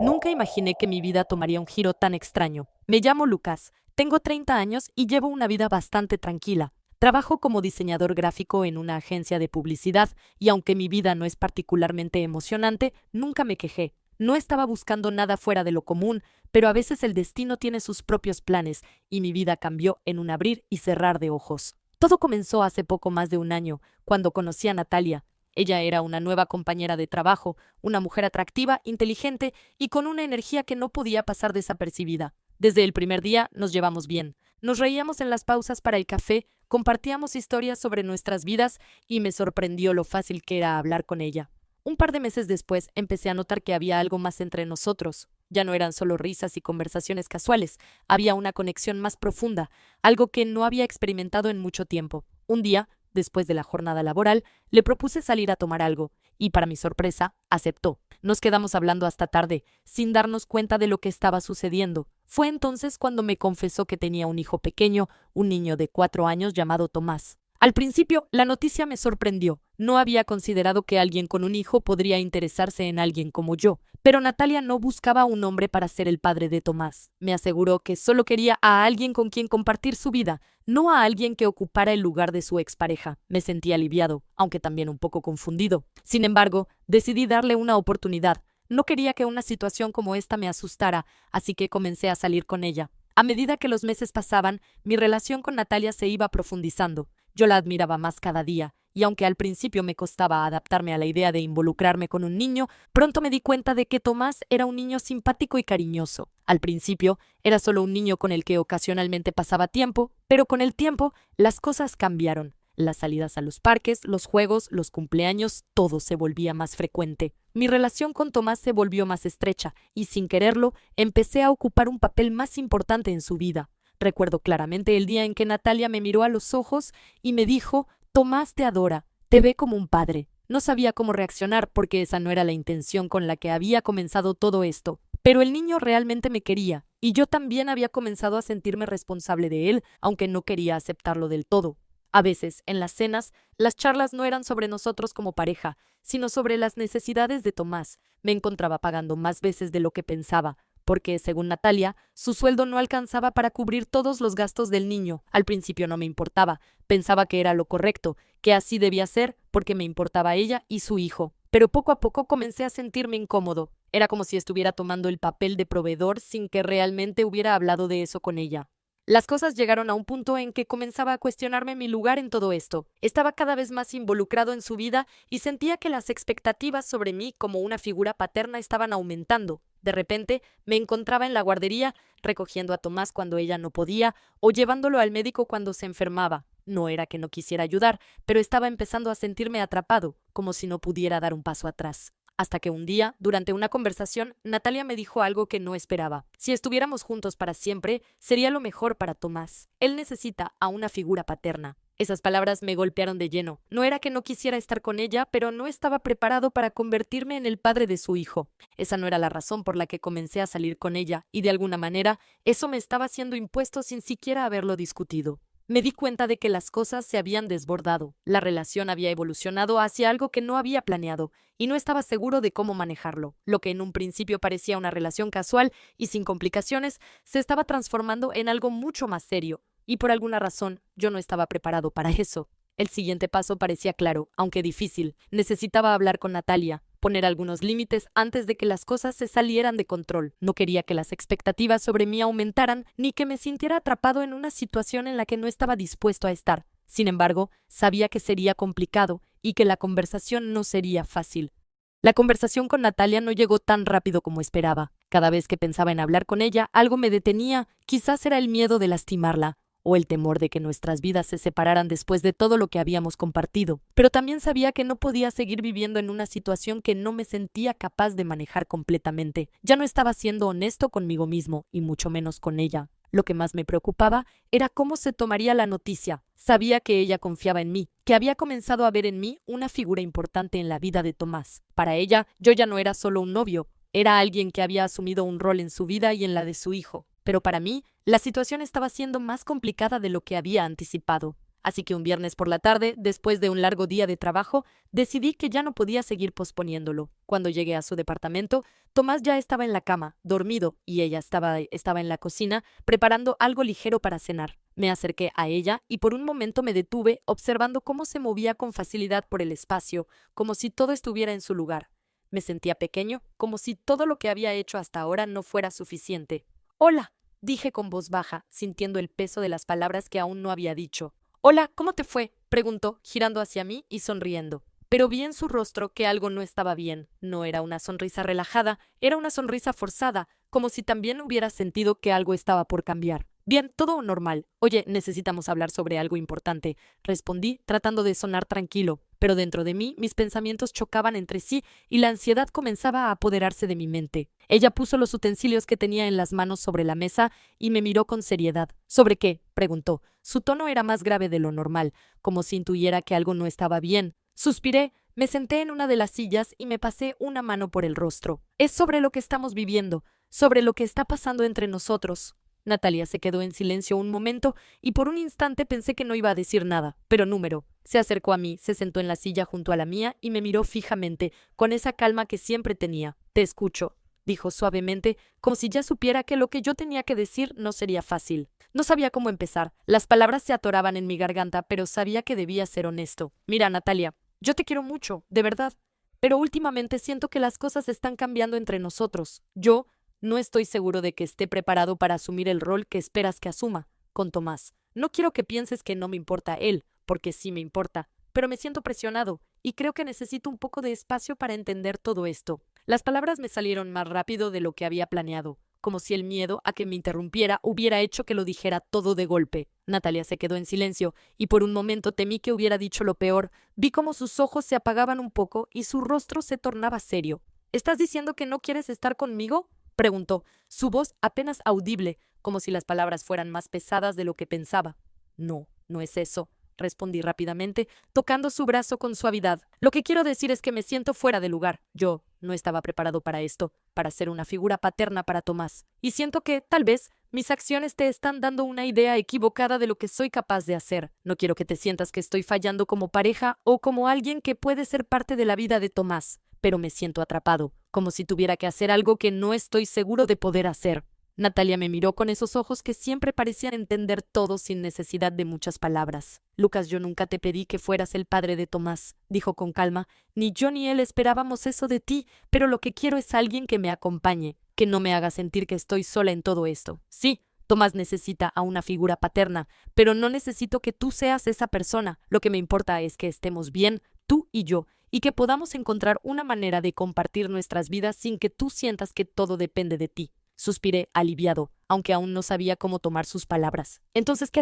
Nunca imaginé que mi vida tomaría un giro tan extraño. Me llamo Lucas, tengo 30 años y llevo una vida bastante tranquila. Trabajo como diseñador gráfico en una agencia de publicidad y aunque mi vida no es particularmente emocionante, nunca me quejé. No estaba buscando nada fuera de lo común, pero a veces el destino tiene sus propios planes y mi vida cambió en un abrir y cerrar de ojos. Todo comenzó hace poco más de un año, cuando conocí a Natalia. Ella era una nueva compañera de trabajo, una mujer atractiva, inteligente y con una energía que no podía pasar desapercibida. Desde el primer día nos llevamos bien. Nos reíamos en las pausas para el café, compartíamos historias sobre nuestras vidas y me sorprendió lo fácil que era hablar con ella. Un par de meses después empecé a notar que había algo más entre nosotros. Ya no eran solo risas y conversaciones casuales, había una conexión más profunda, algo que no había experimentado en mucho tiempo. Un día, después de la jornada laboral, le propuse salir a tomar algo, y para mi sorpresa, aceptó. Nos quedamos hablando hasta tarde, sin darnos cuenta de lo que estaba sucediendo. Fue entonces cuando me confesó que tenía un hijo pequeño, un niño de 4 años llamado Tomás. Al principio, la noticia me sorprendió. No había considerado que alguien con un hijo podría interesarse en alguien como yo. Pero Natalia no buscaba un hombre para ser el padre de Tomás. Me aseguró que solo quería a alguien con quien compartir su vida, no a alguien que ocupara el lugar de su expareja. Me sentí aliviado, aunque también un poco confundido. Sin embargo, decidí darle una oportunidad. No quería que una situación como esta me asustara, así que comencé a salir con ella. A medida que los meses pasaban, mi relación con Natalia se iba profundizando. Yo la admiraba más cada día, y aunque al principio me costaba adaptarme a la idea de involucrarme con un niño, pronto me di cuenta de que Tomás era un niño simpático y cariñoso. Al principio, era solo un niño con el que ocasionalmente pasaba tiempo, pero con el tiempo, las cosas cambiaron. Las salidas a los parques, los juegos, los cumpleaños, todo se volvía más frecuente. Mi relación con Tomás se volvió más estrecha, y sin quererlo, empecé a ocupar un papel más importante en su vida. Recuerdo claramente el día en que Natalia me miró a los ojos y me dijo: Tomás te adora, te ve como un padre. No sabía cómo reaccionar porque esa no era la intención con la que había comenzado todo esto. Pero el niño realmente me quería, y yo también había comenzado a sentirme responsable de él, aunque no quería aceptarlo del todo. A veces, en las cenas, las charlas no eran sobre nosotros como pareja, sino sobre las necesidades de Tomás. Me encontraba pagando más veces de lo que pensaba, porque, según Natalia, su sueldo no alcanzaba para cubrir todos los gastos del niño. Al principio no me importaba, pensaba que era lo correcto, que así debía ser porque me importaba ella y su hijo. Pero poco a poco comencé a sentirme incómodo. Era como si estuviera tomando el papel de proveedor sin que realmente hubiera hablado de eso con ella. Las cosas llegaron a un punto en que comenzaba a cuestionarme mi lugar en todo esto. Estaba cada vez más involucrado en su vida y sentía que las expectativas sobre mí como una figura paterna estaban aumentando. De repente, me encontraba en la guardería, recogiendo a Tomás cuando ella no podía, o llevándolo al médico cuando se enfermaba. No era que no quisiera ayudar, pero estaba empezando a sentirme atrapado, como si no pudiera dar un paso atrás. Hasta que un día, durante una conversación, Natalia me dijo algo que no esperaba. Si estuviéramos juntos para siempre, sería lo mejor para Tomás. Él necesita a una figura paterna. Esas palabras me golpearon de lleno. No era que no quisiera estar con ella, pero no estaba preparado para convertirme en el padre de su hijo. Esa no era la razón por la que comencé a salir con ella, y de alguna manera, eso me estaba siendo impuesto sin siquiera haberlo discutido. Me di cuenta de que las cosas se habían desbordado. La relación había evolucionado hacia algo que no había planeado, y no estaba seguro de cómo manejarlo. Lo que en un principio parecía una relación casual y sin complicaciones, se estaba transformando en algo mucho más serio. Y por alguna razón, yo no estaba preparado para eso. El siguiente paso parecía claro, aunque difícil. Necesitaba hablar con Natalia, poner algunos límites antes de que las cosas se salieran de control. No quería que las expectativas sobre mí aumentaran, ni que me sintiera atrapado en una situación en la que no estaba dispuesto a estar. Sin embargo, sabía que sería complicado y que la conversación no sería fácil. La conversación con Natalia no llegó tan rápido como esperaba. Cada vez que pensaba en hablar con ella, algo me detenía. Quizás era el miedo de lastimarla, o el temor de que nuestras vidas se separaran después de todo lo que habíamos compartido. Pero también sabía que no podía seguir viviendo en una situación que no me sentía capaz de manejar completamente. Ya no estaba siendo honesto conmigo mismo, y mucho menos con ella. Lo que más me preocupaba era cómo se tomaría la noticia. Sabía que ella confiaba en mí, que había comenzado a ver en mí una figura importante en la vida de Tomás. Para ella, yo ya no era solo un novio, era alguien que había asumido un rol en su vida y en la de su hijo. Pero para mí, la situación estaba siendo más complicada de lo que había anticipado. Así que un viernes por la tarde, después de un largo día de trabajo, decidí que ya no podía seguir posponiéndolo. Cuando llegué a su departamento, Tomás ya estaba en la cama, dormido, y ella estaba en la cocina, preparando algo ligero para cenar. Me acerqué a ella y por un momento me detuve, observando cómo se movía con facilidad por el espacio, como si todo estuviera en su lugar. Me sentía pequeño, como si todo lo que había hecho hasta ahora no fuera suficiente. «Hola», dije con voz baja, sintiendo el peso de las palabras que aún no había dicho. «Hola, ¿cómo te fue?», preguntó, girando hacia mí y sonriendo. Pero vi en su rostro que algo no estaba bien. No era una sonrisa relajada, era una sonrisa forzada, como si también hubiera sentido que algo estaba por cambiar. «Bien, todo normal. Oye, necesitamos hablar sobre algo importante», respondí, tratando de sonar tranquilo. Pero dentro de mí, mis pensamientos chocaban entre sí y la ansiedad comenzaba a apoderarse de mi mente. Ella puso los utensilios que tenía en las manos sobre la mesa y me miró con seriedad. «¿Sobre qué?», preguntó. Su tono era más grave de lo normal, como si intuyera que algo no estaba bien. Suspiré, me senté en una de las sillas y me pasé una mano por el rostro. «Es sobre lo que estamos viviendo, sobre lo que está pasando entre nosotros». Natalia se quedó en silencio un momento y por un instante pensé que no iba a decir nada, pero se acercó a mí, se sentó en la silla junto a la mía y me miró fijamente, con esa calma que siempre tenía. «Te escucho», dijo suavemente, como si ya supiera que lo que yo tenía que decir no sería fácil. No sabía cómo empezar. Las palabras se atoraban en mi garganta, pero sabía que debía ser honesto. «Mira, Natalia, yo te quiero mucho, de verdad, pero últimamente siento que las cosas están cambiando entre nosotros. Yo no estoy seguro de que esté preparado para asumir el rol que esperas que asuma», contó más. «No quiero que pienses que no me importa él, porque sí me importa, pero me siento presionado y creo que necesito un poco de espacio para entender todo esto». Las palabras me salieron más rápido de lo que había planeado, como si el miedo a que me interrumpiera hubiera hecho que lo dijera todo de golpe. Natalia se quedó en silencio y por un momento temí que hubiera dicho lo peor. Vi cómo sus ojos se apagaban un poco y su rostro se tornaba serio. «¿Estás diciendo que no quieres estar conmigo?», preguntó, su voz apenas audible, como si las palabras fueran más pesadas de lo que pensaba. «No, no es eso», respondí rápidamente, tocando su brazo con suavidad. «Lo que quiero decir es que me siento fuera de lugar. Yo no estaba preparado para esto, para ser una figura paterna para Tomás. Y siento que, tal vez, mis acciones te están dando una idea equivocada de lo que soy capaz de hacer. No quiero que te sientas que estoy fallando como pareja o como alguien que puede ser parte de la vida de Tomás, pero me siento atrapado, como si tuviera que hacer algo que no estoy seguro de poder hacer». Natalia me miró con esos ojos que siempre parecían entender todo sin necesidad de muchas palabras. «Lucas, yo nunca te pedí que fueras el padre de Tomás», dijo con calma. «Ni yo ni él esperábamos eso de ti, pero lo que quiero es alguien que me acompañe, que no me haga sentir que estoy sola en todo esto. Sí, Tomás necesita a una figura paterna, pero no necesito que tú seas esa persona. Lo que me importa es que estemos bien, tú y yo, y que podamos encontrar una manera de compartir nuestras vidas sin que tú sientas que todo depende de ti». Suspiré, aliviado, aunque aún no sabía cómo tomar sus palabras. «Entonces, ¿qué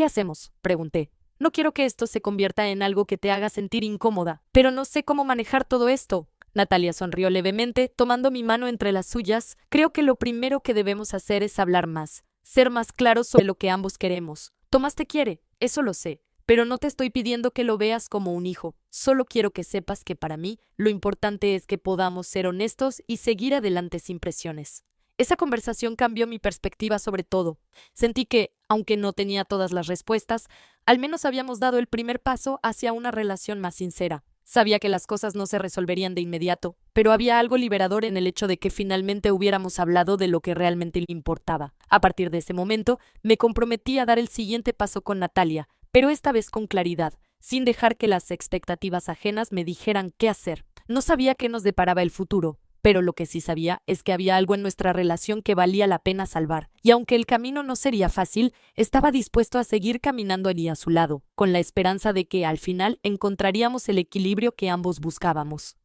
hacemos?», pregunté. «No quiero que esto se convierta en algo que te haga sentir incómoda, pero no sé cómo manejar todo esto». Natalia sonrió levemente, tomando mi mano entre las suyas. «Creo que lo primero que debemos hacer es hablar más, ser más claros sobre lo que ambos queremos. Tomás te quiere, eso lo sé, pero no te estoy pidiendo que lo veas como un hijo. Solo quiero que sepas que para mí lo importante es que podamos ser honestos y seguir adelante sin presiones». Esa conversación cambió mi perspectiva sobre todo. Sentí que, aunque no tenía todas las respuestas, al menos habíamos dado el primer paso hacia una relación más sincera. Sabía que las cosas no se resolverían de inmediato, pero había algo liberador en el hecho de que finalmente hubiéramos hablado de lo que realmente le importaba. A partir de ese momento, me comprometí a dar el siguiente paso con Natalia, pero esta vez con claridad, sin dejar que las expectativas ajenas me dijeran qué hacer. No sabía qué nos deparaba el futuro, pero lo que sí sabía es que había algo en nuestra relación que valía la pena salvar, y aunque el camino no sería fácil, estaba dispuesto a seguir caminando allí a su lado, con la esperanza de que al final encontraríamos el equilibrio que ambos buscábamos.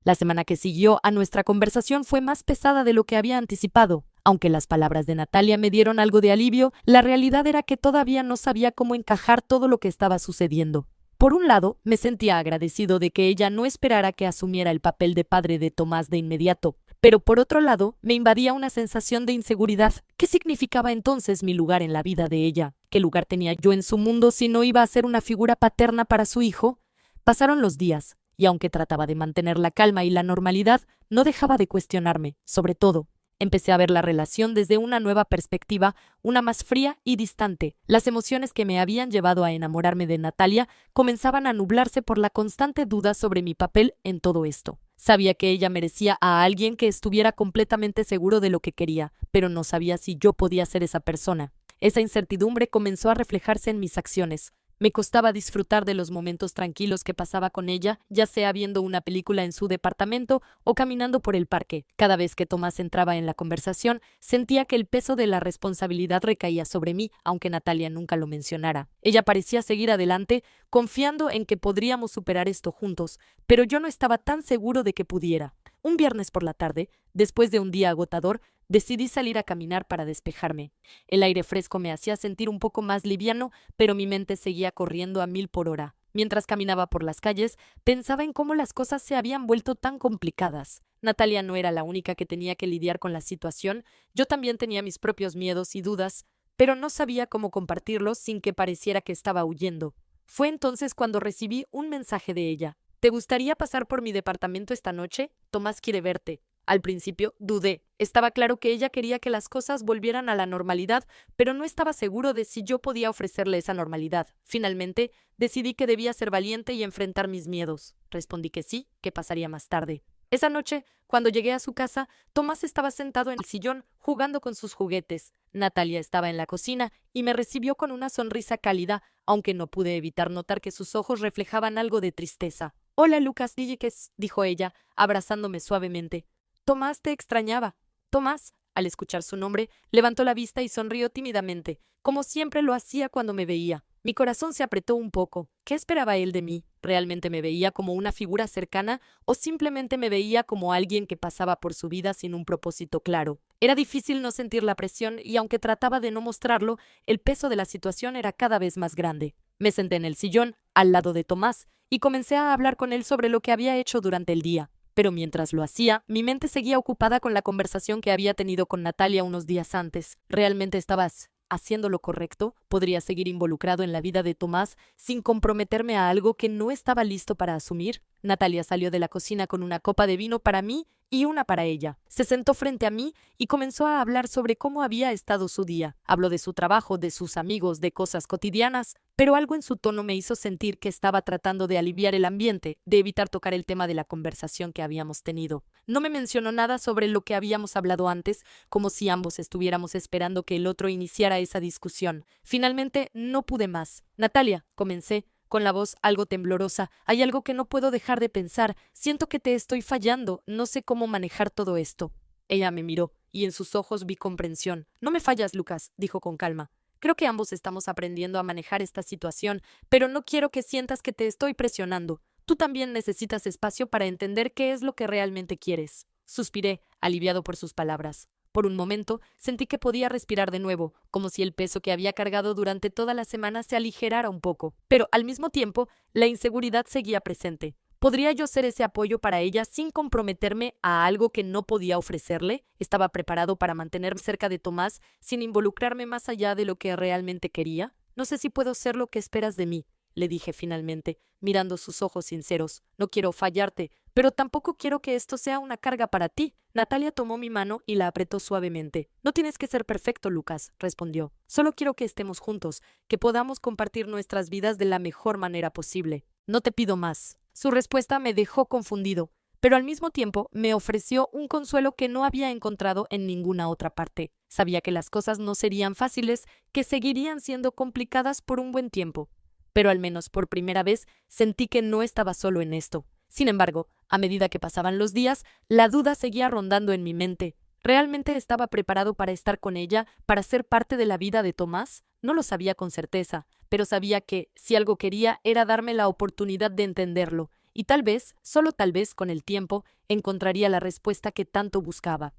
La semana que siguió a nuestra conversación fue más pesada de lo que había anticipado. Aunque las palabras de Natalia me dieron algo de alivio, la realidad era que todavía no sabía cómo encajar todo lo que estaba sucediendo. Por un lado, me sentía agradecido de que ella no esperara que asumiera el papel de padre de Tomás de inmediato, pero por otro lado, me invadía una sensación de inseguridad. ¿Qué significaba entonces mi lugar en la vida de ella? ¿Qué lugar tenía yo en su mundo si no iba a ser una figura paterna para su hijo? Pasaron los días, y aunque trataba de mantener la calma y la normalidad, no dejaba de cuestionarme, sobre todo, Empecé a ver la relación desde una nueva perspectiva, una más fría y distante. Las emociones que me habían llevado a enamorarme de Natalia comenzaban a nublarse por la constante duda sobre mi papel en todo esto. Sabía que ella merecía a alguien que estuviera completamente seguro de lo que quería, pero no sabía si yo podía ser esa persona. Esa incertidumbre comenzó a reflejarse en mis acciones. Me costaba disfrutar de los momentos tranquilos que pasaba con ella, ya sea viendo una película en su departamento o caminando por el parque. Cada vez que Tomás entraba en la conversación, sentía que el peso de la responsabilidad recaía sobre mí, aunque Natalia nunca lo mencionara. Ella parecía seguir adelante, confiando en que podríamos superar esto juntos, pero yo no estaba tan seguro de que pudiera. Un viernes por la tarde, después de un día agotador, decidí salir a caminar para despejarme. El aire fresco me hacía sentir un poco más liviano, pero mi mente seguía corriendo a 1000 por hora. Mientras caminaba por las calles, pensaba en cómo las cosas se habían vuelto tan complicadas. Natalia no era la única que tenía que lidiar con la situación, yo también tenía mis propios miedos y dudas, pero no sabía cómo compartirlos sin que pareciera que estaba huyendo. Fue entonces cuando recibí un mensaje de ella. ¿Te gustaría pasar por mi departamento esta noche? Tomás quiere verte. Al principio dudé. Estaba claro que ella quería que las cosas volvieran a la normalidad, pero no estaba seguro de si yo podía ofrecerle esa normalidad. Finalmente, decidí que debía ser valiente y enfrentar mis miedos. Respondí que sí, que pasaría más tarde. Esa noche, cuando llegué a su casa, Tomás estaba sentado en el sillón jugando con sus juguetes. Natalia estaba en la cocina y me recibió con una sonrisa cálida, aunque no pude evitar notar que sus ojos reflejaban algo de tristeza. «Hola, Lucas Díjiques», dijo ella, abrazándome suavemente. «Tomás te extrañaba». Tomás, al escuchar su nombre, levantó la vista y sonrió tímidamente, como siempre lo hacía cuando me veía. Mi corazón se apretó un poco. ¿Qué esperaba él de mí? ¿Realmente me veía como una figura cercana o simplemente me veía como alguien que pasaba por su vida sin un propósito claro? Era difícil no sentir la presión y aunque trataba de no mostrarlo, el peso de la situación era cada vez más grande. Me senté en el sillón, al lado de Tomás, y comencé a hablar con él sobre lo que había hecho durante el día. Pero mientras lo hacía, mi mente seguía ocupada con la conversación que había tenido con Natalia unos días antes. ¿Realmente estabas haciendo lo correcto? ¿Podría seguir involucrado en la vida de Tomás sin comprometerme a algo que no estaba listo para asumir? Natalia salió de la cocina con una copa de vino para mí y una para ella. Se sentó frente a mí y comenzó a hablar sobre cómo había estado su día. Habló de su trabajo, de sus amigos, de cosas cotidianas, pero algo en su tono me hizo sentir que estaba tratando de aliviar el ambiente, de evitar tocar el tema de la conversación que habíamos tenido. No me mencionó nada sobre lo que habíamos hablado antes, como si ambos estuviéramos esperando que el otro iniciara esa discusión. Finalmente, no pude más. «Natalia», comencé, con la voz algo temblorosa, «hay algo que no puedo dejar de pensar. Siento que te estoy fallando. No sé cómo manejar todo esto». Ella me miró, y en sus ojos vi comprensión. «No me fallas, Lucas», dijo con calma. «Creo que ambos estamos aprendiendo a manejar esta situación, pero no quiero que sientas que te estoy presionando. Tú también necesitas espacio para entender qué es lo que realmente quieres». Suspiré, aliviado por sus palabras. Por un momento, sentí que podía respirar de nuevo, como si el peso que había cargado durante toda la semana se aligerara un poco. Pero, al mismo tiempo, la inseguridad seguía presente. ¿Podría yo ser ese apoyo para ella sin comprometerme a algo que no podía ofrecerle? ¿Estaba preparado para mantenerme cerca de Tomás sin involucrarme más allá de lo que realmente quería? «No sé si puedo ser lo que esperas de mí», le dije finalmente, mirando sus ojos sinceros. «No quiero fallarte, pero tampoco quiero que esto sea una carga para ti». Natalia tomó mi mano y la apretó suavemente. «No tienes que ser perfecto, Lucas», respondió. «Solo quiero que estemos juntos, que podamos compartir nuestras vidas de la mejor manera posible. No te pido más». Su respuesta me dejó confundido, pero al mismo tiempo me ofreció un consuelo que no había encontrado en ninguna otra parte. Sabía que las cosas no serían fáciles, que seguirían siendo complicadas por un buen tiempo. Pero al menos por primera vez sentí que no estaba solo en esto. Sin embargo, a medida que pasaban los días, la duda seguía rondando en mi mente. ¿Realmente estaba preparado para estar con ella, para ser parte de la vida de Tomás? No lo sabía con certeza, pero sabía que, si algo quería, era darme la oportunidad de entenderlo, y tal vez, solo tal vez, con el tiempo, encontraría la respuesta que tanto buscaba.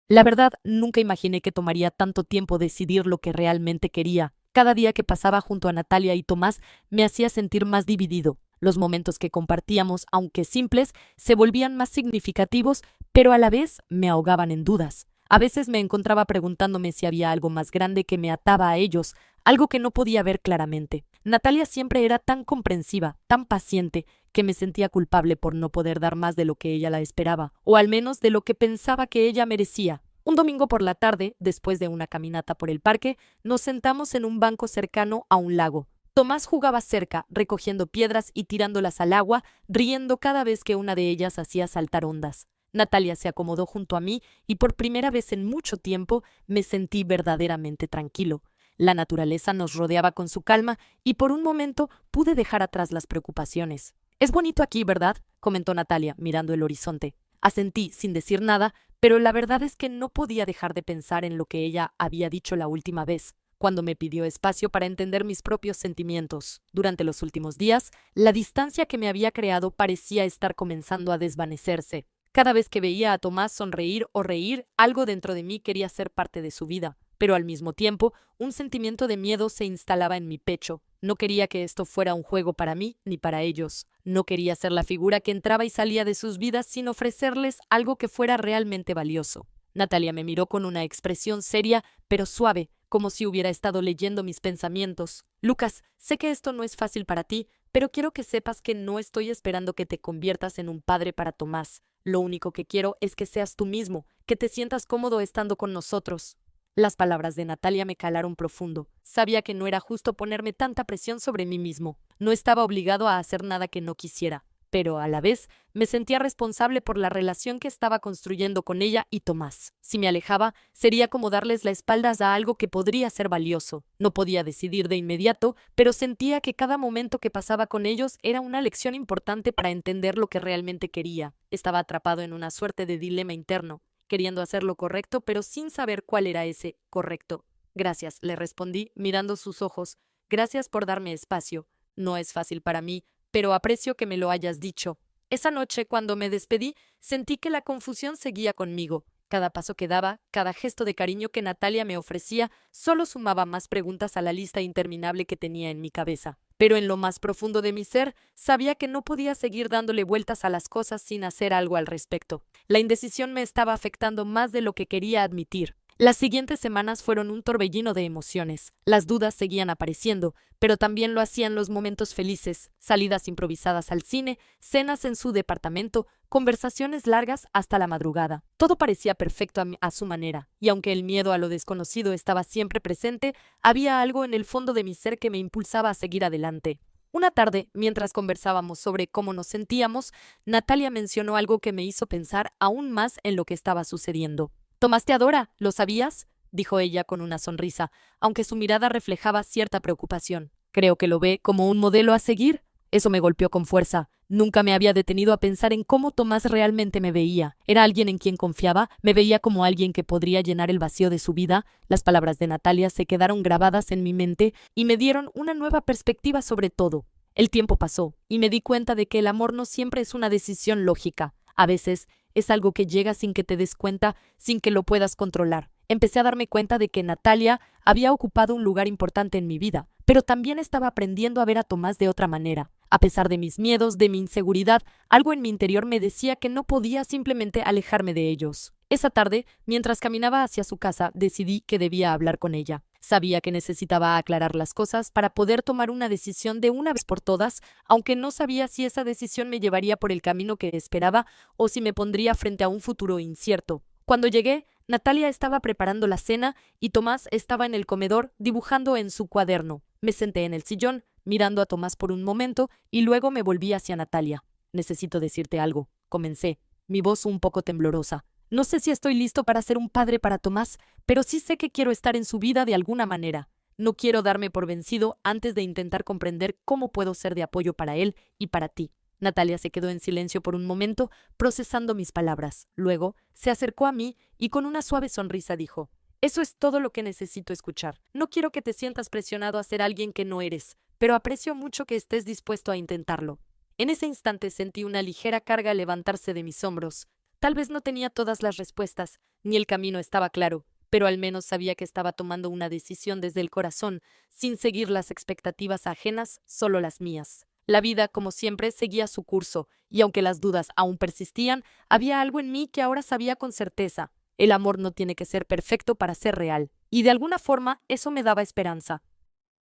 La verdad, nunca imaginé que tomaría tanto tiempo decidir lo que realmente quería. Cada día que pasaba junto a Natalia y Tomás me hacía sentir más dividido. Los momentos que compartíamos, aunque simples, se volvían más significativos, pero a la vez me ahogaban en dudas. A veces me encontraba preguntándome si había algo más grande que me ataba a ellos, algo que no podía ver claramente. Natalia siempre era tan comprensiva, tan paciente, que me sentía culpable por no poder dar más de lo que ella la esperaba, o al menos de lo que pensaba que ella merecía. Un domingo por la tarde, después de una caminata por el parque, nos sentamos en un banco cercano a un lago. Tomás jugaba cerca, recogiendo piedras y tirándolas al agua, riendo cada vez que una de ellas hacía saltar ondas. Natalia se acomodó junto a mí y por primera vez en mucho tiempo me sentí verdaderamente tranquilo. La naturaleza nos rodeaba con su calma y por un momento pude dejar atrás las preocupaciones. «Es bonito aquí, ¿verdad?», comentó Natalia, mirando el horizonte. Asentí sin decir nada, pero la verdad es que no podía dejar de pensar en lo que ella había dicho la última vez, cuando me pidió espacio para entender mis propios sentimientos. Durante los últimos días, la distancia que me había creado parecía estar comenzando a desvanecerse. Cada vez que veía a Tomás sonreír o reír, algo dentro de mí quería ser parte de su vida, pero al mismo tiempo, un sentimiento de miedo se instalaba en mi pecho. No quería que esto fuera un juego para mí ni para ellos. No quería ser la figura que entraba y salía de sus vidas sin ofrecerles algo que fuera realmente valioso. Natalia me miró con una expresión seria, pero suave, como si hubiera estado leyendo mis pensamientos. «Lucas, sé que esto no es fácil para ti, pero quiero que sepas que no estoy esperando que te conviertas en un padre para Tomás. Lo único que quiero es que seas tú mismo, que te sientas cómodo estando con nosotros». Las palabras de Natalia me calaron profundo. Sabía que no era justo ponerme tanta presión sobre mí mismo. No estaba obligado a hacer nada que no quisiera, pero a la vez me sentía responsable por la relación que estaba construyendo con ella y Tomás. Si me alejaba, sería como darles la espalda a algo que podría ser valioso. No podía decidir de inmediato, pero sentía que cada momento que pasaba con ellos era una lección importante para entender lo que realmente quería. Estaba atrapado en una suerte de dilema interno, queriendo hacer lo correcto, pero sin saber cuál era ese correcto. «Gracias», le respondí, mirando sus ojos. «Gracias por darme espacio. No es fácil para mí, pero aprecio que me lo hayas dicho». Esa noche, cuando me despedí, sentí que la confusión seguía conmigo. Cada paso que daba, cada gesto de cariño que Natalia me ofrecía, solo sumaba más preguntas a la lista interminable que tenía en mi cabeza. Pero en lo más profundo de mi ser, sabía que no podía seguir dándole vueltas a las cosas sin hacer algo al respecto. La indecisión me estaba afectando más de lo que quería admitir. Las siguientes semanas fueron un torbellino de emociones. Las dudas seguían apareciendo, pero también lo hacían los momentos felices, salidas improvisadas al cine, cenas en su departamento, conversaciones largas hasta la madrugada. Todo parecía perfecto a su manera, y aunque el miedo a lo desconocido estaba siempre presente, había algo en el fondo de mi ser que me impulsaba a seguir adelante. Una tarde, mientras conversábamos sobre cómo nos sentíamos, Natalia mencionó algo que me hizo pensar aún más en lo que estaba sucediendo. «Tomás te adora, ¿lo sabías?», dijo ella con una sonrisa, aunque su mirada reflejaba cierta preocupación. «Creo que lo ve como un modelo a seguir». Eso me golpeó con fuerza. Nunca me había detenido a pensar en cómo Tomás realmente me veía. ¿Era alguien en quien confiaba? ¿Me veía como alguien que podría llenar el vacío de su vida? Las palabras de Natalia se quedaron grabadas en mi mente y me dieron una nueva perspectiva sobre todo. El tiempo pasó y me di cuenta de que el amor no siempre es una decisión lógica. A veces es algo que llega sin que te des cuenta, sin que lo puedas controlar. Empecé a darme cuenta de que Natalia había ocupado un lugar importante en mi vida, pero también estaba aprendiendo a ver a Tomás de otra manera. A pesar de mis miedos, de mi inseguridad, algo en mi interior me decía que no podía simplemente alejarme de ellos. Esa tarde, mientras caminaba hacia su casa, decidí que debía hablar con ella. Sabía que necesitaba aclarar las cosas para poder tomar una decisión de una vez por todas, aunque no sabía si esa decisión me llevaría por el camino que esperaba o si me pondría frente a un futuro incierto. Cuando llegué, Natalia estaba preparando la cena y Tomás estaba en el comedor dibujando en su cuaderno. Me senté en el sillón, mirando a Tomás por un momento y luego me volví hacia Natalia. «Necesito decirte algo», comencé, mi voz un poco temblorosa. «No sé si estoy listo para ser un padre para Tomás, pero sí sé que quiero estar en su vida de alguna manera. No quiero darme por vencido antes de intentar comprender cómo puedo ser de apoyo para él y para ti». Natalia se quedó en silencio por un momento, procesando mis palabras. Luego se acercó a mí y con una suave sonrisa dijo: «Eso es todo lo que necesito escuchar. No quiero que te sientas presionado a ser alguien que no eres, pero aprecio mucho que estés dispuesto a intentarlo». En ese instante sentí una ligera carga levantarse de mis hombros. Tal vez no tenía todas las respuestas, ni el camino estaba claro, pero al menos sabía que estaba tomando una decisión desde el corazón, sin seguir las expectativas ajenas, solo las mías. La vida, como siempre, seguía su curso, y aunque las dudas aún persistían, había algo en mí que ahora sabía con certeza. El amor no tiene que ser perfecto para ser real, y de alguna forma eso me daba esperanza.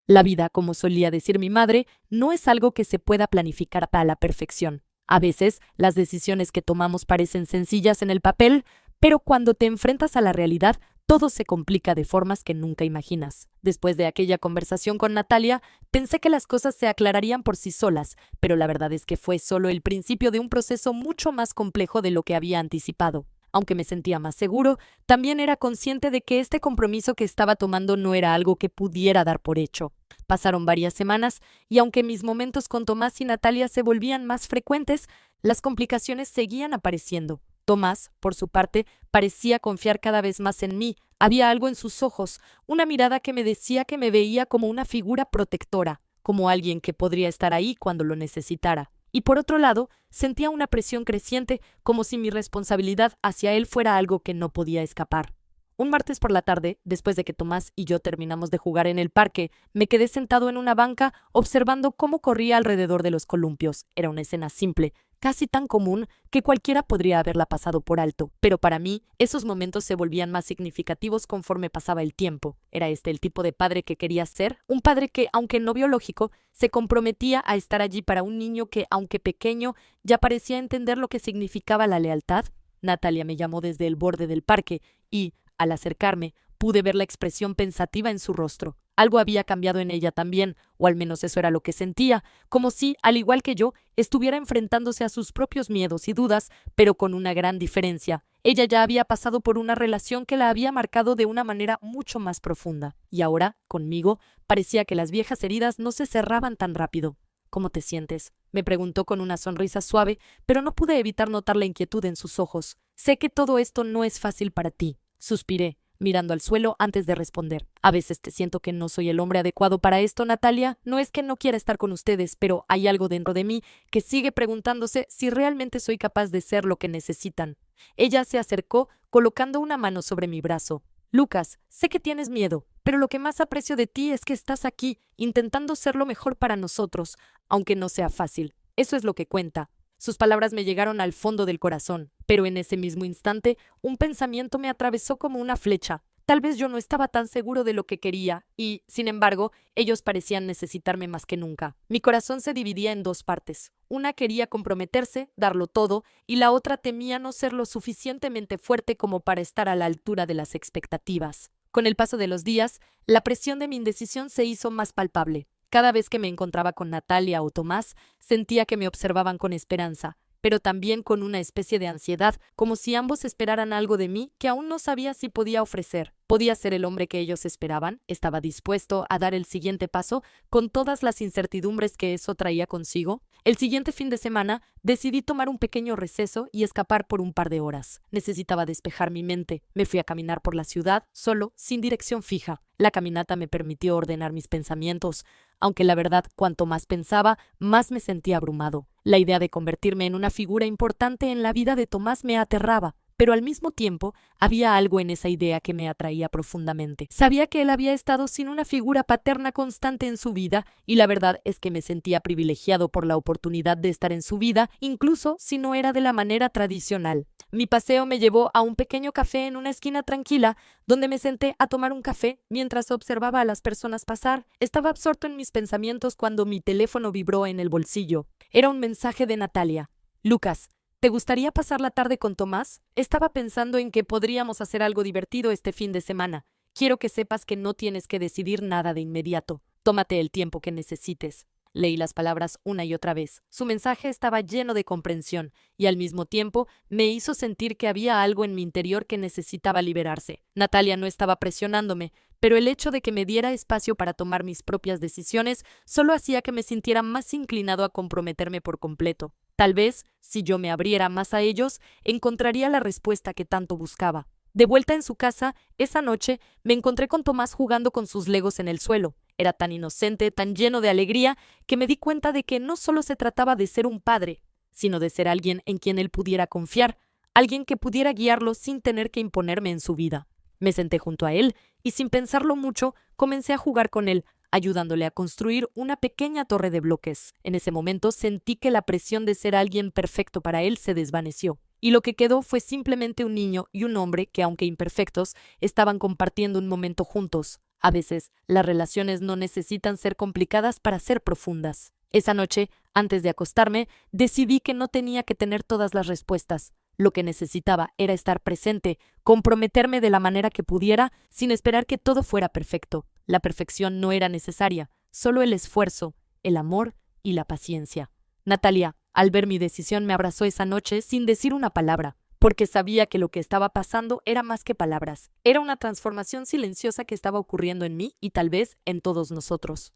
La vida, como solía decir mi madre, no es algo que se pueda planificar a la perfección. A veces, las decisiones que tomamos parecen sencillas en el papel, Pero cuando te enfrentas a la realidad, todo se complica de formas que nunca imaginas. Después de aquella conversación con Natalia, pensé que las cosas se aclararían por sí solas, pero la verdad es que fue solo el principio de un proceso mucho más complejo de lo que había anticipado. Aunque me sentía más seguro, también era consciente de que este compromiso que estaba tomando no era algo que pudiera dar por hecho. Pasaron varias semanas, y aunque mis momentos con Tomás y Natalia se volvían más frecuentes, las complicaciones seguían apareciendo. Tomás, por su parte, parecía confiar cada vez más en mí. Había algo en sus ojos, una mirada que me decía que me veía como una figura protectora, como alguien que podría estar ahí cuando lo necesitara. Y por otro lado, sentía una presión creciente, como si mi responsabilidad hacia él fuera algo que no podía escapar. Un martes por la tarde, después de que Tomás y yo terminamos de jugar en el parque, me quedé sentado en una banca observando cómo corría alrededor de los columpios. Era una escena simple, casi tan común que cualquiera podría haberla pasado por alto, pero para mí esos momentos se volvían más significativos conforme pasaba el tiempo. Era este el tipo de padre que quería ser, un padre que, aunque no biológico, se comprometía a estar allí para un niño que, aunque pequeño, ya parecía entender lo que significaba la lealtad. Natalia me llamó desde el borde del parque y, al acercarme, pude ver la expresión pensativa en su rostro. Algo había cambiado en ella también, o al menos eso era lo que sentía, como si, al igual que yo, estuviera enfrentándose a sus propios miedos y dudas, pero con una gran diferencia. Ella ya había pasado por una relación que la había marcado de una manera mucho más profunda, y ahora, conmigo, parecía que las viejas heridas no se cerraban tan rápido. ¿Cómo te sientes?, me preguntó con una sonrisa suave, pero no pude evitar notar la inquietud en sus ojos. Sé que todo esto no es fácil para ti, suspiré, mirando al suelo antes de responder. A veces te siento que no soy el hombre adecuado para esto, Natalia. No es que no quiera estar con ustedes, pero hay algo dentro de mí que sigue preguntándose si realmente soy capaz de ser lo que necesitan. Ella se acercó, colocando una mano sobre mi brazo. Lucas, sé que tienes miedo, pero lo que más aprecio de ti es que estás aquí, intentando ser lo mejor para nosotros, aunque no sea fácil. Eso es lo que cuenta. Sus palabras me llegaron al fondo del corazón, pero en ese mismo instante un pensamiento me atravesó como una flecha. Tal vez yo no estaba tan seguro de lo que quería y, sin embargo, ellos parecían necesitarme más que nunca. Mi corazón se dividía en dos partes. Una quería comprometerse, darlo todo, y la otra temía no ser lo suficientemente fuerte como para estar a la altura de las expectativas. Con el paso de los días, la presión de mi indecisión se hizo más palpable. Cada vez que me encontraba con Natalia o Tomás, sentía que me observaban con esperanza, pero también con una especie de ansiedad, como si ambos esperaran algo de mí que aún no sabía si podía ofrecer. ¿Podía ser el hombre que ellos esperaban? ¿Estaba dispuesto a dar el siguiente paso con todas las incertidumbres que eso traía consigo? El siguiente fin de semana decidí tomar un pequeño receso y escapar por un par de horas. Necesitaba despejar mi mente. Me fui a caminar por la ciudad, solo, sin dirección fija. La caminata me permitió ordenar mis pensamientos, aunque la verdad, cuanto más pensaba, más me sentía abrumado. La idea de convertirme en una figura importante en la vida de Tomás me aterraba. Pero al mismo tiempo había algo en esa idea que me atraía profundamente. Sabía que él había estado sin una figura paterna constante en su vida, y la verdad es que me sentía privilegiado por la oportunidad de estar en su vida, incluso si no era de la manera tradicional. Mi paseo me llevó a un pequeño café en una esquina tranquila, donde me senté a tomar un café mientras observaba a las personas pasar. Estaba absorto en mis pensamientos cuando mi teléfono vibró en el bolsillo. Era un mensaje de Natalia. Lucas, ¿te gustaría pasar la tarde con Tomás? Estaba pensando en que podríamos hacer algo divertido este fin de semana. Quiero que sepas que no tienes que decidir nada de inmediato. Tómate el tiempo que necesites. Leí las palabras una y otra vez. Su mensaje estaba lleno de comprensión y al mismo tiempo me hizo sentir que había algo en mi interior que necesitaba liberarse. Natalia no estaba presionándome, pero el hecho de que me diera espacio para tomar mis propias decisiones solo hacía que me sintiera más inclinado a comprometerme por completo. Tal vez, si yo me abriera más a ellos, encontraría la respuesta que tanto buscaba. De vuelta en su casa, esa noche, me encontré con Tomás jugando con sus legos en el suelo. Era tan inocente, tan lleno de alegría, que me di cuenta de que no solo se trataba de ser un padre, sino de ser alguien en quien él pudiera confiar, alguien que pudiera guiarlo sin tener que imponerme en su vida. Me senté junto a él y, sin pensarlo mucho, comencé a jugar con él, ayudándole a construir una pequeña torre de bloques. En ese momento sentí que la presión de ser alguien perfecto para él se desvaneció, y lo que quedó fue simplemente un niño y un hombre que, aunque imperfectos, estaban compartiendo un momento juntos. A veces, las relaciones no necesitan ser complicadas para ser profundas. Esa noche, antes de acostarme, decidí que no tenía que tener todas las respuestas. Lo que necesitaba era estar presente, comprometerme de la manera que pudiera, sin esperar que todo fuera perfecto. La perfección no era necesaria, solo el esfuerzo, el amor y la paciencia. Natalia, al ver mi decisión, me abrazó esa noche sin decir una palabra, porque sabía que lo que estaba pasando era más que palabras. Era una transformación silenciosa que estaba ocurriendo en mí y tal vez en todos nosotros.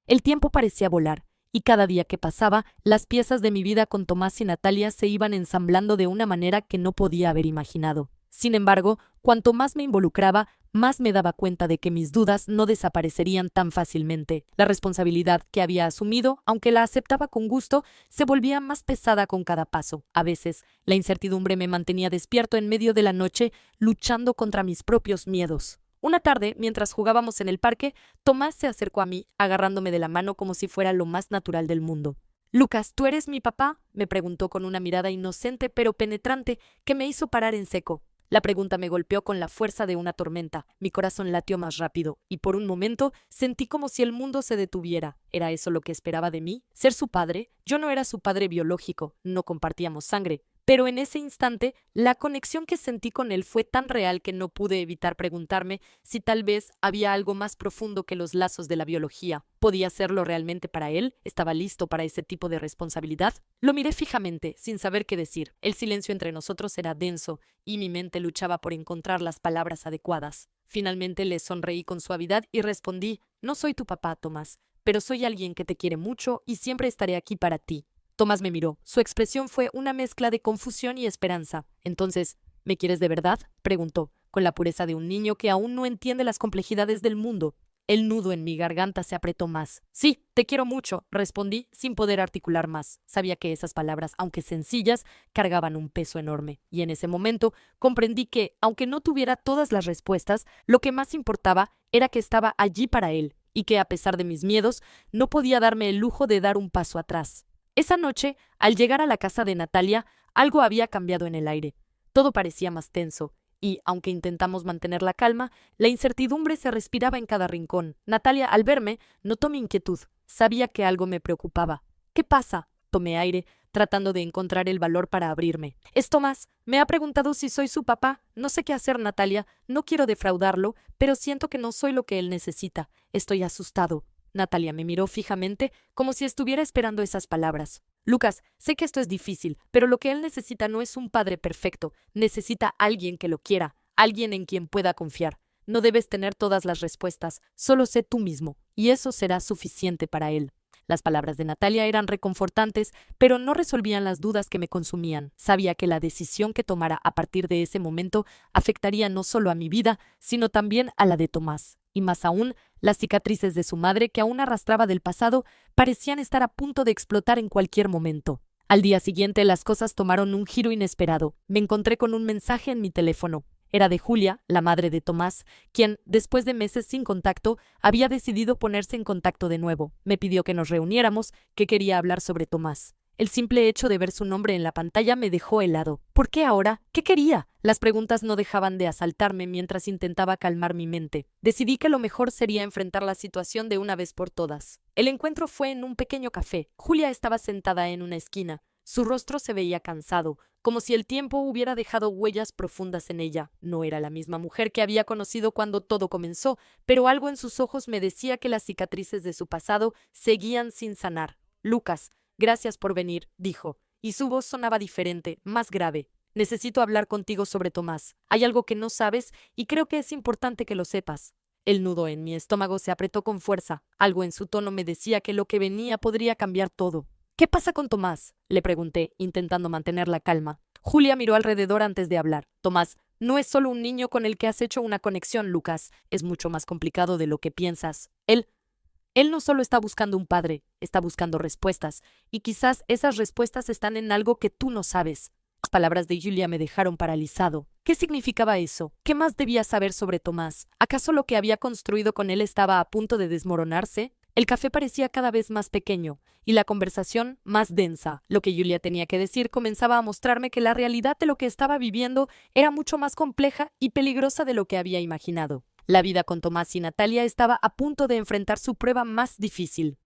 El tiempo parecía volar, y cada día que pasaba, las piezas de mi vida con Tomás y Natalia se iban ensamblando de una manera que no podía haber imaginado. Sin embargo, cuanto más me involucraba, más me daba cuenta de que mis dudas no desaparecerían tan fácilmente. La responsabilidad que había asumido, aunque la aceptaba con gusto, se volvía más pesada con cada paso. A veces, la incertidumbre me mantenía despierto en medio de la noche, luchando contra mis propios miedos. Una tarde, mientras jugábamos en el parque, Tomás se acercó a mí, agarrándome de la mano como si fuera lo más natural del mundo. «Lucas, ¿tú eres mi papá?», me preguntó con una mirada inocente pero penetrante que me hizo parar en seco. La pregunta me golpeó con la fuerza de una tormenta. Mi corazón latió más rápido, y por un momento sentí como si el mundo se detuviera. ¿Era eso lo que esperaba de mí? ¿Ser su padre? Yo no era su padre biológico, no compartíamos sangre. Pero en ese instante, la conexión que sentí con él fue tan real que no pude evitar preguntarme si tal vez había algo más profundo que los lazos de la biología. ¿Podía serlo realmente para él? ¿Estaba listo para ese tipo de responsabilidad? Lo miré fijamente, sin saber qué decir. El silencio entre nosotros era denso, y mi mente luchaba por encontrar las palabras adecuadas. Finalmente le sonreí con suavidad y respondí: «No soy tu papá, Tomás, pero soy alguien que te quiere mucho y siempre estaré aquí para ti». Tomás me miró. Su expresión fue una mezcla de confusión y esperanza. «Entonces, ¿me quieres de verdad?», preguntó, con la pureza de un niño que aún no entiende las complejidades del mundo. El nudo en mi garganta se apretó más. «Sí, te quiero mucho», respondí sin poder articular más. Sabía que esas palabras, aunque sencillas, cargaban un peso enorme. Y en ese momento comprendí que, aunque no tuviera todas las respuestas, lo que más importaba era que estaba allí para él, y que, a pesar de mis miedos, no podía darme el lujo de dar un paso atrás. Esa noche, al llegar a la casa de Natalia, algo había cambiado en el aire. Todo parecía más tenso, y, aunque intentamos mantener la calma, la incertidumbre se respiraba en cada rincón. Natalia, al verme, notó mi inquietud. Sabía que algo me preocupaba. «¿Qué pasa?», tomé aire, tratando de encontrar el valor para abrirme. «Es Tomás. Me ha preguntado si soy su papá. No sé qué hacer, Natalia. No quiero defraudarlo, pero siento que no soy lo que él necesita. Estoy asustado». Natalia me miró fijamente, como si estuviera esperando esas palabras. «Lucas, sé que esto es difícil, pero lo que él necesita no es un padre perfecto. Necesita alguien que lo quiera, alguien en quien pueda confiar. No debes tener todas las respuestas, solo sé tú mismo, y eso será suficiente para él». Las palabras de Natalia eran reconfortantes, pero no resolvían las dudas que me consumían. Sabía que la decisión que tomara a partir de ese momento afectaría no solo a mi vida, sino también a la de Tomás. Y más aún, las cicatrices de su madre, que aún arrastraba del pasado, parecían estar a punto de explotar en cualquier momento. Al día siguiente, las cosas tomaron un giro inesperado. Me encontré con un mensaje en mi teléfono. Era de Julia, la madre de Tomás, quien, después de meses sin contacto, había decidido ponerse en contacto de nuevo. Me pidió que nos reuniéramos, que quería hablar sobre Tomás. El simple hecho de ver su nombre en la pantalla me dejó helado. ¿Por qué ahora? ¿Qué quería? Las preguntas no dejaban de asaltarme mientras intentaba calmar mi mente. Decidí que lo mejor sería enfrentar la situación de una vez por todas. El encuentro fue en un pequeño café. Julia estaba sentada en una esquina. Su rostro se veía cansado, como si el tiempo hubiera dejado huellas profundas en ella. No era la misma mujer que había conocido cuando todo comenzó, pero algo en sus ojos me decía que las cicatrices de su pasado seguían sin sanar. «Lucas, gracias por venir», dijo, y su voz sonaba diferente, más grave. «Necesito hablar contigo sobre Tomás. Hay algo que no sabes y creo que es importante que lo sepas». El nudo en mi estómago se apretó con fuerza. Algo en su tono me decía que lo que venía podría cambiar todo. «¿Qué pasa con Tomás?», le pregunté, intentando mantener la calma. Julia miró alrededor antes de hablar. «Tomás no es solo un niño con el que has hecho una conexión, Lucas. Es mucho más complicado de lo que piensas. Él no solo está buscando un padre, está buscando respuestas, y quizás esas respuestas están en algo que tú no sabes». Las palabras de Julia me dejaron paralizado. ¿Qué significaba eso? ¿Qué más debía saber sobre Tomás? ¿Acaso lo que había construido con él estaba a punto de desmoronarse? El café parecía cada vez más pequeño, y la conversación más densa. Lo que Julia tenía que decir comenzaba a mostrarme que la realidad de lo que estaba viviendo era mucho más compleja y peligrosa de lo que había imaginado. La vida con Tomás y Natalia estaba a punto de enfrentar su prueba más difícil.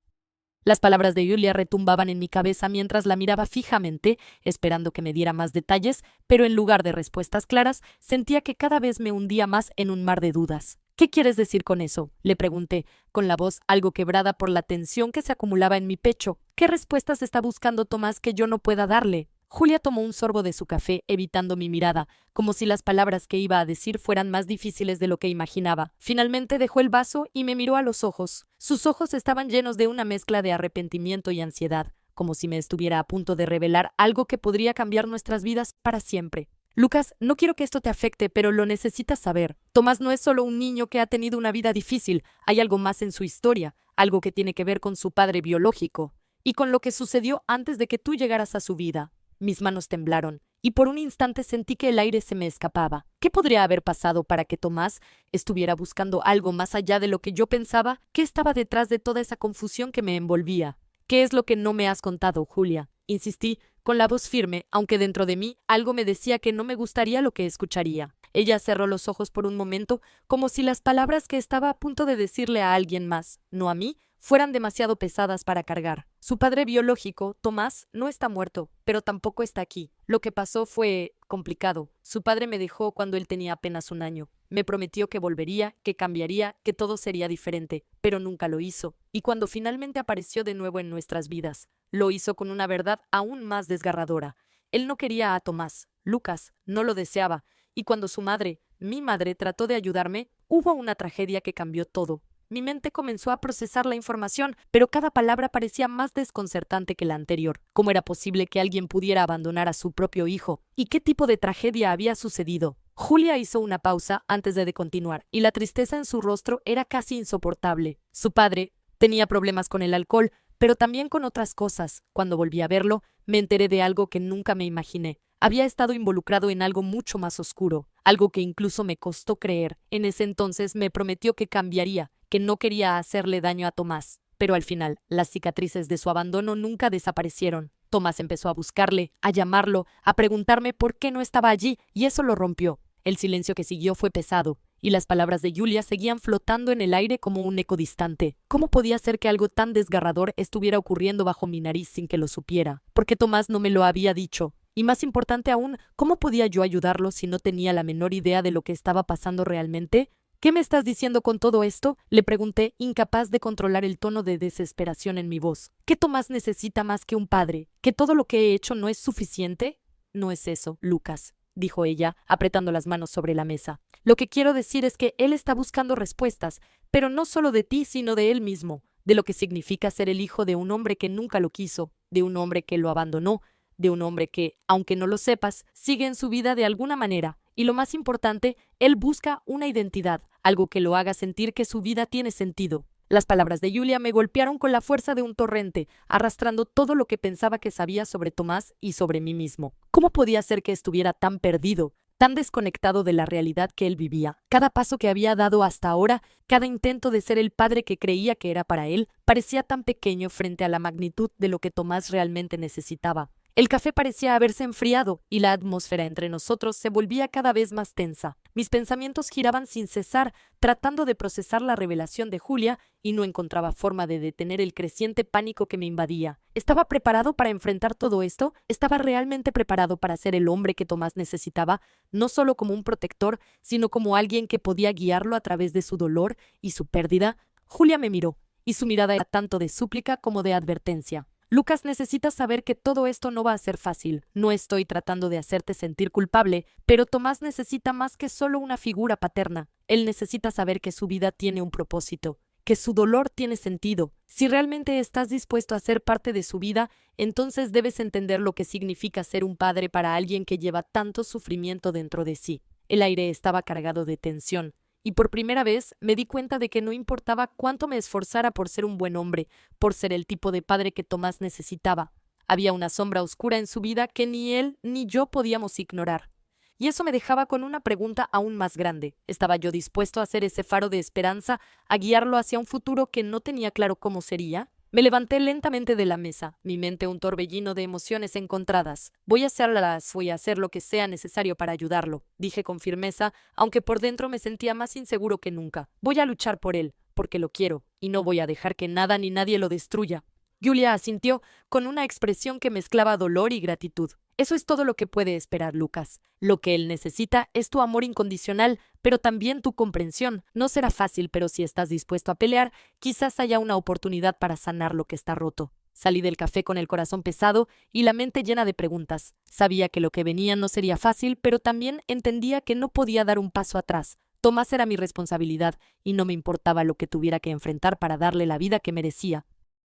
Las palabras de Julia retumbaban en mi cabeza mientras la miraba fijamente, esperando que me diera más detalles, pero en lugar de respuestas claras, sentía que cada vez me hundía más en un mar de dudas. ¿Qué quieres decir con eso?, le pregunté, con la voz algo quebrada por la tensión que se acumulaba en mi pecho. ¿Qué respuestas está buscando Tomás que yo no pueda darle? Julia tomó un sorbo de su café, evitando mi mirada, como si las palabras que iba a decir fueran más difíciles de lo que imaginaba. Finalmente dejó el vaso y me miró a los ojos. Sus ojos estaban llenos de una mezcla de arrepentimiento y ansiedad, como si me estuviera a punto de revelar algo que podría cambiar nuestras vidas para siempre. Lucas, no quiero que esto te afecte, pero lo necesitas saber. Tomás no es solo un niño que ha tenido una vida difícil, hay algo más en su historia, algo que tiene que ver con su padre biológico, y con lo que sucedió antes de que tú llegaras a su vida. Mis manos temblaron, y por un instante sentí que el aire se me escapaba. ¿Qué podría haber pasado para que Tomás estuviera buscando algo más allá de lo que yo pensaba? ¿Qué estaba detrás de toda esa confusión que me envolvía? ¿Qué es lo que no me has contado, Julia? Insistí, con la voz firme, aunque dentro de mí algo me decía que no me gustaría lo que escucharía. Ella cerró los ojos por un momento, como si las palabras que estaba a punto de decirle a alguien más, no a mí, fueran demasiado pesadas para cargar. Su padre biológico, Tomás, no está muerto, pero tampoco está aquí. Lo que pasó fue complicado. Su padre me dejó cuando él tenía apenas 1 año. Me prometió que volvería, que cambiaría, que todo sería diferente, pero nunca lo hizo. Y cuando finalmente apareció de nuevo en nuestras vidas, lo hizo con una verdad aún más desgarradora. Él no quería a Tomás. Lucas no lo deseaba. Y cuando su madre, mi madre, trató de ayudarme, hubo una tragedia que cambió todo. Mi mente comenzó a procesar la información, pero cada palabra parecía más desconcertante que la anterior. ¿Cómo era posible que alguien pudiera abandonar a su propio hijo? ¿Y qué tipo de tragedia había sucedido? Julia hizo una pausa antes de continuar, y la tristeza en su rostro era casi insoportable. Su padre tenía problemas con el alcohol, pero también con otras cosas. Cuando volví a verlo, me enteré de algo que nunca me imaginé. Había estado involucrado en algo mucho más oscuro, algo que incluso me costó creer. En ese entonces me prometió que cambiaría, que no quería hacerle daño a Tomás. Pero al final, las cicatrices de su abandono nunca desaparecieron. Tomás empezó a buscarle, a llamarlo, a preguntarme por qué no estaba allí, y eso lo rompió. El silencio que siguió fue pesado, y las palabras de Julia seguían flotando en el aire como un eco distante. ¿Cómo podía ser que algo tan desgarrador estuviera ocurriendo bajo mi nariz sin que lo supiera? ¿Por qué Tomás no me lo había dicho? Y más importante aún, ¿cómo podía yo ayudarlo si no tenía la menor idea de lo que estaba pasando realmente? ¿Qué me estás diciendo con todo esto?, le pregunté, incapaz de controlar el tono de desesperación en mi voz. ¿Qué Tomás necesita más que un padre? ¿Que todo lo que he hecho no es suficiente? No es eso, Lucas, dijo ella, apretando las manos sobre la mesa. Lo que quiero decir es que él está buscando respuestas, pero no solo de ti, sino de él mismo, de lo que significa ser el hijo de un hombre que nunca lo quiso, de un hombre que lo abandonó, de un hombre que, aunque no lo sepas, sigue en su vida de alguna manera. Y lo más importante, él busca una identidad, algo que lo haga sentir que su vida tiene sentido. Las palabras de Julia me golpearon con la fuerza de un torrente, arrastrando todo lo que pensaba que sabía sobre Tomás y sobre mí mismo. ¿Cómo podía ser que estuviera tan perdido, tan desconectado de la realidad que él vivía? Cada paso que había dado hasta ahora, cada intento de ser el padre que creía que era para él, parecía tan pequeño frente a la magnitud de lo que Tomás realmente necesitaba. El café parecía haberse enfriado y la atmósfera entre nosotros se volvía cada vez más tensa. Mis pensamientos giraban sin cesar, tratando de procesar la revelación de Julia, y no encontraba forma de detener el creciente pánico que me invadía. ¿Estaba preparado para enfrentar todo esto? ¿Estaba realmente preparado para ser el hombre que Tomás necesitaba, no solo como un protector, sino como alguien que podía guiarlo a través de su dolor y su pérdida? Julia me miró, y su mirada era tanto de súplica como de advertencia. Lucas, necesitas saber que todo esto no va a ser fácil. No estoy tratando de hacerte sentir culpable, pero Tomás necesita más que solo una figura paterna. Él necesita saber que su vida tiene un propósito, que su dolor tiene sentido. Si realmente estás dispuesto a ser parte de su vida, entonces debes entender lo que significa ser un padre para alguien que lleva tanto sufrimiento dentro de sí. El aire estaba cargado de tensión. Y por primera vez me di cuenta de que no importaba cuánto me esforzara por ser un buen hombre, por ser el tipo de padre que Tomás necesitaba. Había una sombra oscura en su vida que ni él ni yo podíamos ignorar. Y eso me dejaba con una pregunta aún más grande. ¿Estaba yo dispuesto a ser ese faro de esperanza, a guiarlo hacia un futuro que no tenía claro cómo sería? Me levanté lentamente de la mesa, mi mente un torbellino de emociones encontradas. Voy a hacer lo que sea necesario para ayudarlo, dije con firmeza, aunque por dentro me sentía más inseguro que nunca. Voy a luchar por él, porque lo quiero, y no voy a dejar que nada ni nadie lo destruya. Julia asintió con una expresión que mezclaba dolor y gratitud. Eso es todo lo que puede esperar Lucas. Lo que él necesita es tu amor incondicional, pero también tu comprensión. No será fácil, pero si estás dispuesto a pelear, quizás haya una oportunidad para sanar lo que está roto. Salí del café con el corazón pesado y la mente llena de preguntas. Sabía que lo que venía no sería fácil, pero también entendía que no podía dar un paso atrás. Tomás era mi responsabilidad y no me importaba lo que tuviera que enfrentar para darle la vida que merecía.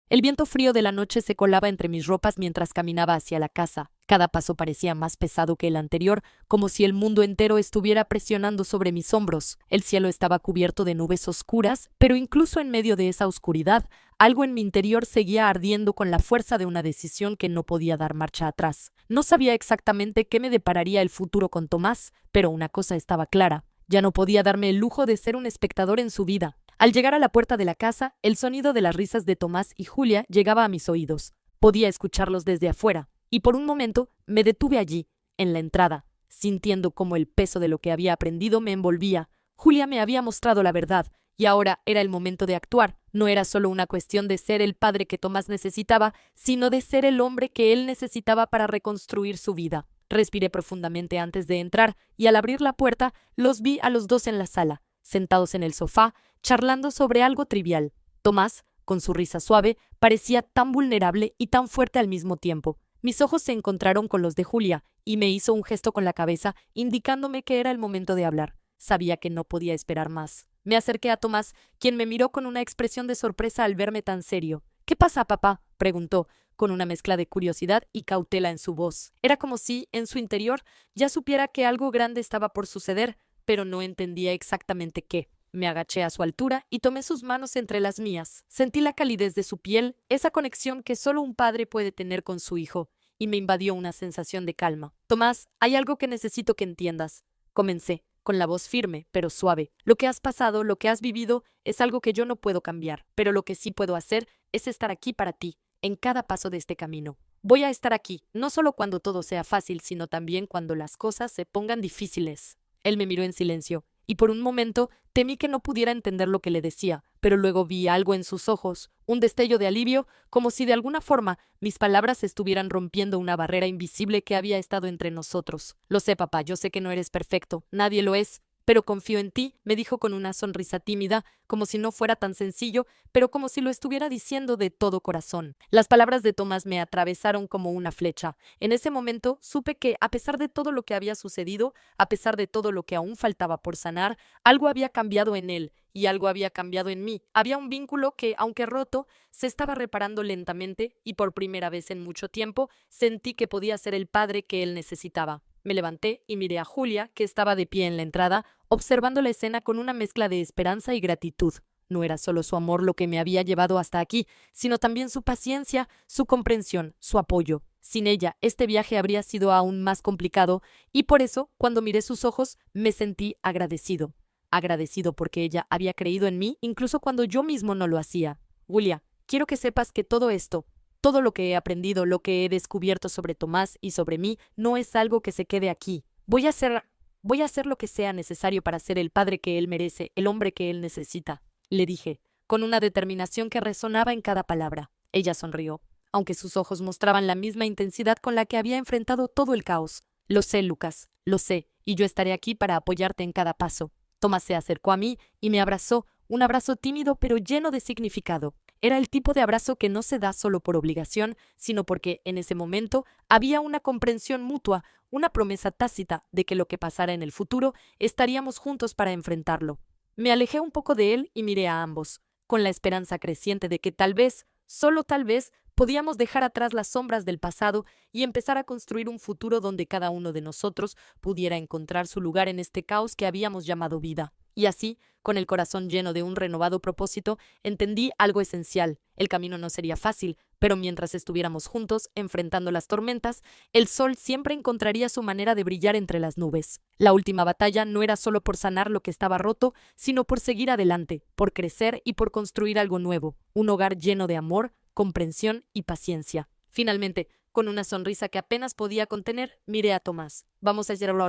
El viento frío de la noche se colaba entre mis ropas mientras caminaba hacia la casa. Cada paso parecía más pesado que el anterior, como si el mundo entero estuviera presionando sobre mis hombros. El cielo estaba cubierto de nubes oscuras, pero incluso en medio de esa oscuridad, algo en mi interior seguía ardiendo con la fuerza de una decisión que no podía dar marcha atrás. No sabía exactamente qué me depararía el futuro con Tomás, pero una cosa estaba clara. Ya no podía darme el lujo de ser un espectador en su vida. Al llegar a la puerta de la casa, el sonido de las risas de Tomás y Julia llegaba a mis oídos. Podía escucharlos desde afuera, y por un momento me detuve allí, en la entrada, sintiendo cómo el peso de lo que había aprendido me envolvía. Julia me había mostrado la verdad, y ahora era el momento de actuar. No era solo una cuestión de ser el padre que Tomás necesitaba, sino de ser el hombre que él necesitaba para reconstruir su vida. Respiré profundamente antes de entrar, y al abrir la puerta, los vi a los dos en la sala, sentados en el sofá, charlando sobre algo trivial. Tomás, con su risa suave, parecía tan vulnerable y tan fuerte al mismo tiempo. Mis ojos se encontraron con los de Julia, y me hizo un gesto con la cabeza, indicándome que era el momento de hablar. Sabía que no podía esperar más. Me acerqué a Tomás, quien me miró con una expresión de sorpresa al verme tan serio. «¿Qué pasa, papá?», preguntó, con una mezcla de curiosidad y cautela en su voz. Era como si, en su interior, ya supiera que algo grande estaba por suceder, pero no entendía exactamente qué. Me agaché a su altura y tomé sus manos entre las mías. Sentí la calidez de su piel, esa conexión que solo un padre puede tener con su hijo, y me invadió una sensación de calma. «Tomás, hay algo que necesito que entiendas», comencé, con la voz firme, pero suave. «Lo que has pasado, lo que has vivido, es algo que yo no puedo cambiar, pero lo que sí puedo hacer es estar aquí para ti, en cada paso de este camino. Voy a estar aquí, no solo cuando todo sea fácil, sino también cuando las cosas se pongan difíciles». Él me miró en silencio, y por un momento temí que no pudiera entender lo que le decía, pero luego vi algo en sus ojos, un destello de alivio, como si de alguna forma mis palabras estuvieran rompiendo una barrera invisible que había estado entre nosotros. «Lo sé, papá, yo sé que no eres perfecto, nadie lo es, pero confío en ti», me dijo con una sonrisa tímida, como si no fuera tan sencillo, pero como si lo estuviera diciendo de todo corazón. Las palabras de Tomás me atravesaron como una flecha. En ese momento supe que, a pesar de todo lo que había sucedido, a pesar de todo lo que aún faltaba por sanar, algo había cambiado en él y algo había cambiado en mí. Había un vínculo que, aunque roto, se estaba reparando lentamente y por primera vez en mucho tiempo sentí que podía ser el padre que él necesitaba. Me levanté y miré a Julia, que estaba de pie en la entrada, observando la escena con una mezcla de esperanza y gratitud. No era solo su amor lo que me había llevado hasta aquí, sino también su paciencia, su comprensión, su apoyo. Sin ella, este viaje habría sido aún más complicado, y por eso, cuando miré sus ojos, me sentí agradecido. Agradecido porque ella había creído en mí, incluso cuando yo mismo no lo hacía. «Julia, quiero que sepas que todo esto, todo lo que he aprendido, lo que he descubierto sobre Tomás y sobre mí, no es algo que se quede aquí. Voy a hacer lo que sea necesario para ser el padre que él merece, el hombre que él necesita», le dije, con una determinación que resonaba en cada palabra. Ella sonrió, aunque sus ojos mostraban la misma intensidad con la que había enfrentado todo el caos. «Lo sé, Lucas, lo sé, y yo estaré aquí para apoyarte en cada paso». Tomás se acercó a mí y me abrazó, un abrazo tímido pero lleno de significado. Era el tipo de abrazo que no se da solo por obligación, sino porque en ese momento había una comprensión mutua, una promesa tácita de que lo que pasara en el futuro estaríamos juntos para enfrentarlo. Me alejé un poco de él y miré a ambos, con la esperanza creciente de que tal vez, solo tal vez, podíamos dejar atrás las sombras del pasado y empezar a construir un futuro donde cada uno de nosotros pudiera encontrar su lugar en este caos que habíamos llamado vida. Y así, con el corazón lleno de un renovado propósito, entendí algo esencial. El camino no sería fácil, pero mientras estuviéramos juntos, enfrentando las tormentas, el sol siempre encontraría su manera de brillar entre las nubes. La última batalla no era solo por sanar lo que estaba roto, sino por seguir adelante, por crecer y por construir algo nuevo, un hogar lleno de amor, comprensión y paciencia. Finalmente, con una sonrisa que apenas podía contener, miré a Tomás. «Vamos a hacerlo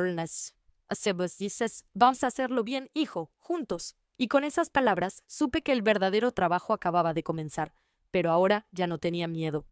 dices, vamos a hacerlo bien, hijo, juntos». Y con esas palabras supe que el verdadero trabajo acababa de comenzar. pero ahora ya no tenía miedo.